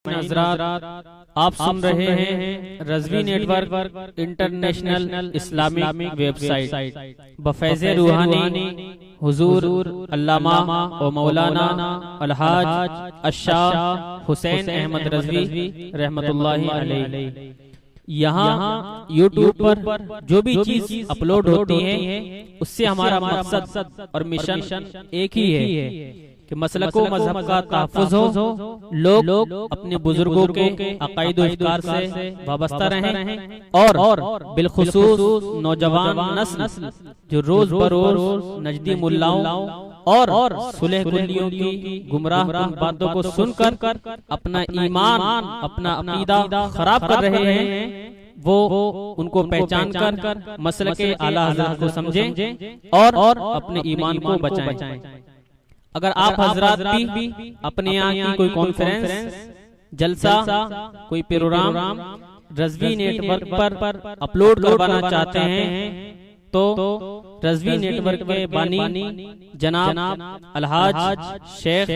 حضرات آپ سن رہے ہیں Rizvi network international Islamic website بفیض روحانی حضور علامہ و مولانا الحاج الشاہ حسین احمد رضوی رحمت اللہ علیہ۔ یہاں یوٹیوب پر جو بھی چیز اپلوڈ ہوتی ہے اس سے ہمارا مقصد اور مشن ایک ہی ہے کہ مسلک و مذہب کا تحفظ ہو، لوگ اپنے بزرگوں کے عقائد و افکار سے وابستہ رہیں اور بالخصوص نوجوان نسل جو روز بروز نجدی ملاؤں اور صلح کلیوں کی گمراہ کن باتوں کو سن کر اپنا ایمان اپنا عقیدہ خراب کر رہے ہیں، وہ ان کو پہچان کر مسلک اعلیٰ حضرت کو سمجھیں اور اپنے ایمان کو بچائیں۔ اگر آپ حضرات بھی اپنے یہاں کی کوئی کانفرنس، جلسہ، کوئی پروگرام رضوی نیٹ ورک پر اپلوڈ کروانا چاہتے ہیں تو رضوی نیٹ ورک کے بانی جناب الحاج شیخ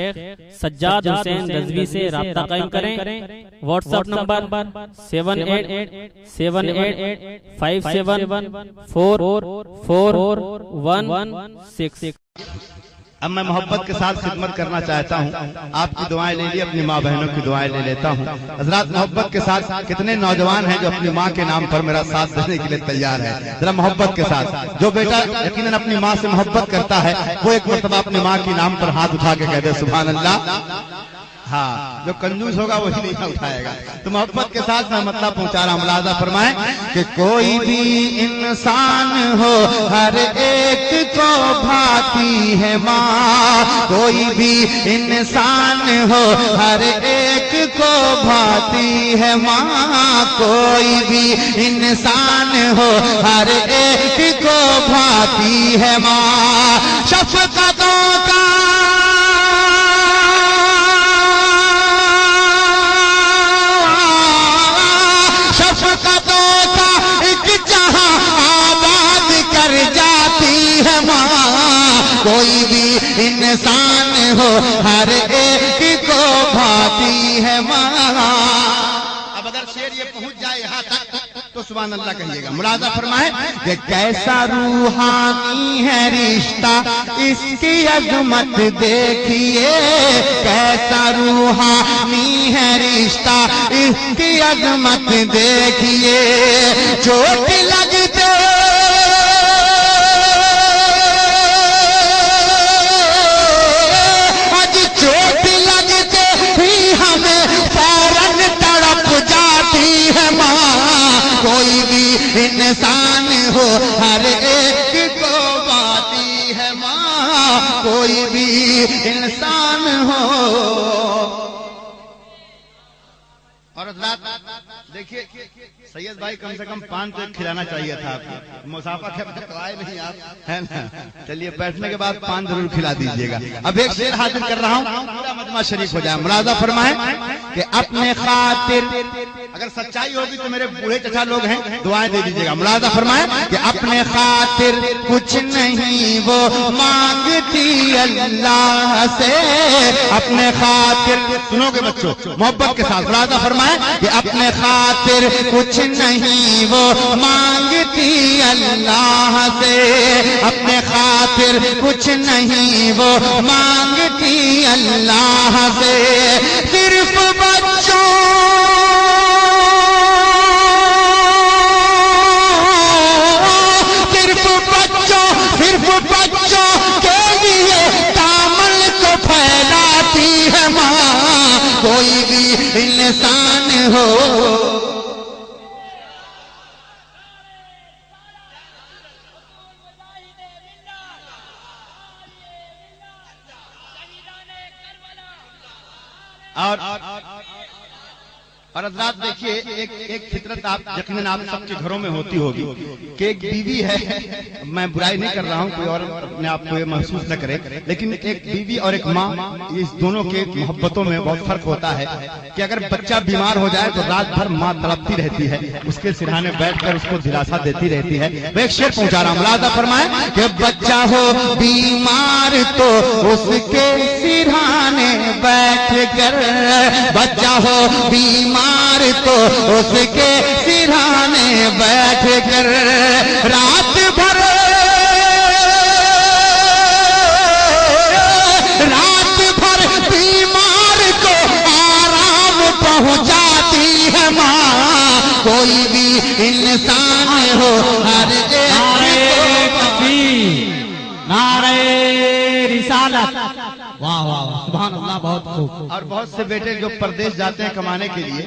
سجاد حسین رضوی سے رابطہ قائم کریں۔ What's app number 7878574416۔ اب میں محبت کے ساتھ خدمت کرنا چاہتا ہوں، آپ کی دعائیں لے لی، اپنی ماں بہنوں کی دعائیں لے لیتا ہوں۔ حضرات محبت کے ساتھ کتنے نوجوان ہیں جو اپنی ماں کے نام پر میرا ساتھ دینے کے لیے تیار ہے؟ ذرا محبت کے ساتھ جو بیٹا یقیناً اپنی ماں سے محبت کرتا ہے وہ ایک مرتبہ اپنی ماں کی نام پر ہاتھ اٹھا کے کہہ دے سبحان اللہ۔ ہاں، جو کنجوس ہوگا وہی نہیں اٹھائے گا۔ تو محبت کے ساتھ میں مطلب پہنچا رہا ہوں، ملاحظہ فرمائیں کہ کوئی بھی انسان ہو ہر ایک کو بھاتی ہے ماں، کوئی بھی انسان ہو ہر ایک کو بھاتی ہے ماں، کوئی بھی انسان ہو ہر ایک کو بھاتی ہے ماں۔ شفقتوں کا کوئی بھی انسان ہو ہر ایک کو بھاتی ہے ماں۔ اب اگر شعر یہ پہنچ جائے یہاں تک تو سبحان اللہ کہیے گا۔ ملاحظہ فرمائے کہ کیسا روحانی ہے رشتہ، اس کی عظمت دیکھیے، کیسا روحانی ہے رشتہ، اس کی عظمت دیکھیے۔ چوٹ لگتے کوئی بھی انسان ہو ہر ایک کو بھاتی ہے ماں، کوئی بھی انسان ہو۔ اور دیکھیے سید بھائی کم سے کم 5 تو کھلانا چاہیے تھا آپ کو، مسافہ کے بعد تو آئے نہیں آپ، ہے نا؟ چلیے بیٹھنے کے بعد 5 ضرور کھلا دیجیے گا۔ اب ایک شعر حاصل کر رہا ہوں، پورا مجمع شریف ہو جائے۔ ملاحظہ فرمائیں کہ اپنے خاطر، اگر سچائی ہوگی تو میرے بوڑھے چچا لوگ ہیں دعائیں دے دیجیے گا۔ ملاحظہ فرمائیں کہ اپنے خاطر کچھ نہیں وہ مانگتی اللہ سے، اپنے خاطر، سنو گے بچوں محبت کے ساتھ، ملاحظہ فرمائیں کہ اپنے خاطر کچھ نہیں وہ مانگتی اللہ سے، اپنے خاطر کچھ نہیں وہ مانگتی اللہ سے۔ صرف بچوں کے لیے دامن کو پھیلاتی ہے ماں، کوئی بھی انسان ہو۔ اور حضرات دیکھیے ایک فطرت آپ یقیناً آپ سب کے گھروں میں ہوتی ہوگی کہ ایک بیوی ہے، میں برائی نہیں کر رہا ہوں، کوئی اور اپنے آپ کو یہ محسوس نہ کرے، لیکن ایک بیوی اور ایک ماں، اس دونوں کے محبتوں میں بہت فرق ہوتا ہے کہ اگر بچہ بیمار ہو جائے تو رات بھر ماں تڑپتی رہتی ہے، اس کے سرہانے بیٹھ کر اس کو دلاسا دیتی رہتی ہے۔ میں ایک شعر پہنچا رہا ہوں، ملاحظہ فرمائیں کہ بچہ ہو بیمار تو اس کے سرہانے بیٹھ کر، بچہ ہو بیمار تو اس کے سرہانے بیٹھ کر، رات بھر بیمار کو آرام پہنچاتی ہے ماں، کوئی بھی انسان ہو ہر ایک نعرہ رسالت، واہ واہ سبحان اللہ، بہت خوب۔ اور بہت سے بیٹے جو پردیس جاتے ہیں کمانے کے لیے،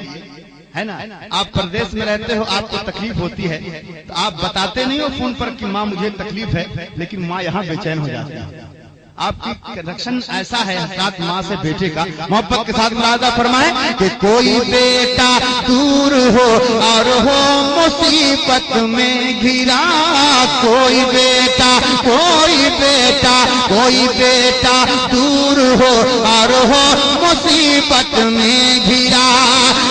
ہے نا، آپ پردیس میں رہتے ہو، آپ کو تکلیف ہوتی ہے تو آپ بتاتے نہیں ہو فون پر کہ ماں مجھے تکلیف ہے، لیکن ماں یہاں بے چین ہو جاتی ہے۔ آپ کی کنیکشن ایسا ہے حضرات ماں سے بیٹے کا، محبت کے ساتھ ملاحظہ فرمائیں کہ کوئی بیٹا دور ہو اور ہو مصیبت میں گھرا، کوئی بیٹا دور ہو اور ہو مصیبت میں گھرا،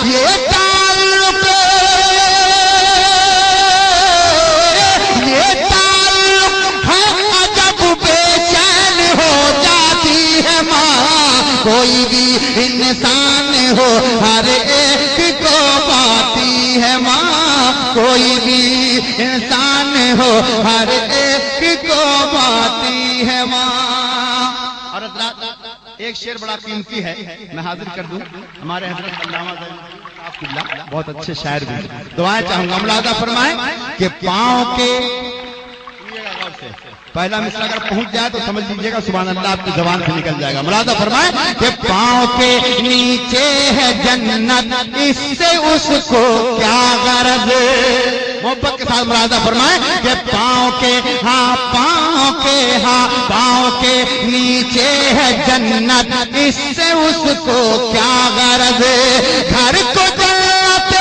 یہ تعلق ہے عجب بے چین ہو جاتی ہے ماں، کوئی بھی انسان ہو ہر ایک کو پاتی ہے ماں، کوئی بھی انسان ہو ہر ایک کو پاتی ہے ماں۔ اور حضرات ایک شعر بڑا قیمتی ہے، میں حاضر کر دوں، ہمارے حضرت علامہ بہت اچھے شاعر بھی، دعائیں چاہوں گا، ملاحظہ فرمائیں کہ پاؤں کے پہلا مصرع اگر پہنچ جائے تو سمجھ لیجیے گا سبحان اللہ آپ کی زبان سے نکل جائے گا، ملاحظہ فرمائیں کہ پاؤں کے نیچے ہے جنت، اس سے اس کو کیا غرض، محبت کے ساتھ ملاحظہ فرمائیں کہ پاؤں کے نیچے ہے جنت، اس سے اس کو کیا غرض، گھر کو جنت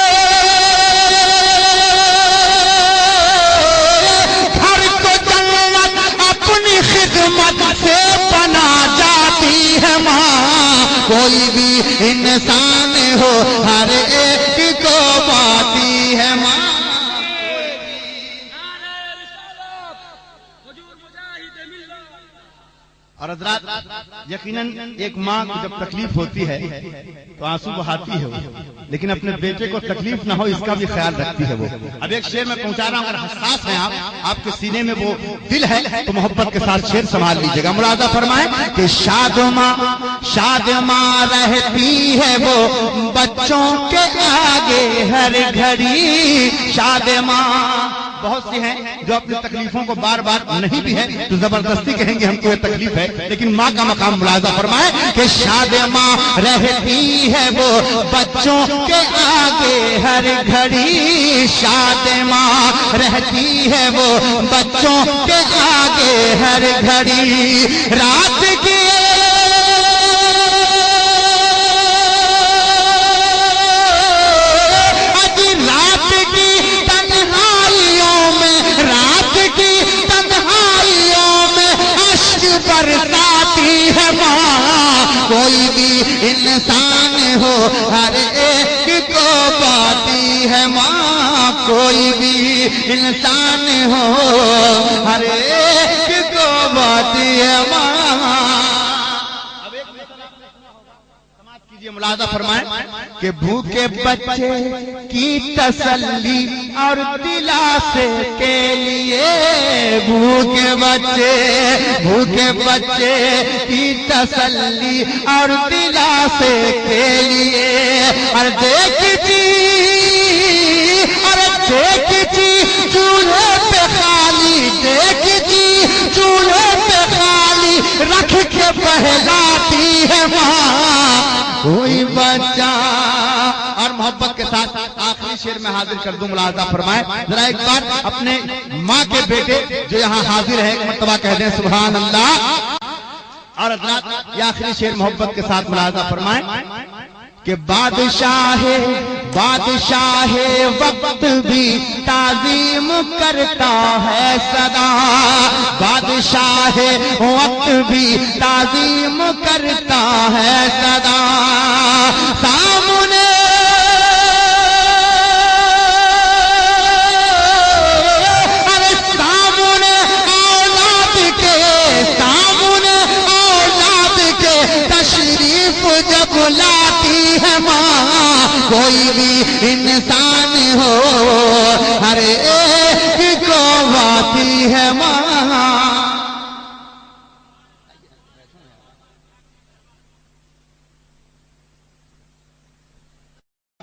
اپنی خدمت سے بنا جاتی ہے ماں، کوئی بھی انسان ہو ہر ایک کو پاتی ہے ماں۔ اور حضرات یقیناً ایک ماں کو جب تکلیف ہوتی ہے تو آنسو بہاتی ہے وہ، لیکن اپنے بیٹے کو تکلیف نہ ہو اس کا بھی خیال رکھتی ہے وہ۔ اب ایک شعر میں پہنچا رہا ہوں، اگر حساس ہیں آپ کے سینے میں وہ دل ہے تو محبت کے ساتھ شعر سنبھال لیجیے گا، ملاحظہ فرمائیں کہ شاد ماں رہتی ہے وہ بچوں کے آگے ہر گھڑی، شاد ماں بہت سی ہیں جو اپنی تکلیفوں کو بار بار نہیں بھی ہے تو زبردستی کہیں گے ہم کو یہ تکلیف ہے، لیکن ماں کا مقام ملاحظہ فرمائے کہ شاد ماں رہتی ہے وہ بچوں کے آگے ہر گھڑی، شاد ماں رہتی ہے وہ بچوں کے آگے ہر گھڑی، رات کی برساتی ہے ماں، کوئی بھی انسان ہو ہر ایک کو پاتی ہے ماں، کوئی بھی انسان ہو ہر ایک کو پاتی ہے ماں۔ ملاحظہ فرمائیں کہ بھوکے بچے کی تسلی اور دلاسے کے لیے، بھوکے بچے کی تسلی اور دلاسے کے لیے، اور دیکھتی چولہے پہ خالی، دیکھتی چولہے پہ خالی رکھ کے بہلاتی ہے ماں، کوئی بچہ۔ اور محبت کے ساتھ آخری شعر میں حاضر کر دوں، ملاحظہ فرمائیں ذرا ایک بار اپنے ماں کے بیٹے جو یہاں حاضر ہے ایک مرتبہ کہہ دیں سبحان اللہ۔ اور حضرات یہ آخری شعر محبت کے ساتھ ملاحظہ فرمائیں کہ بادشاہ وقت بھی تعظیم کرتا ہے سدا، بادشاہ وقت بھی تعظیم کرتا ہے سدا، سامنے جب لاتی ہے ماں، کوئی بھی انسان ہو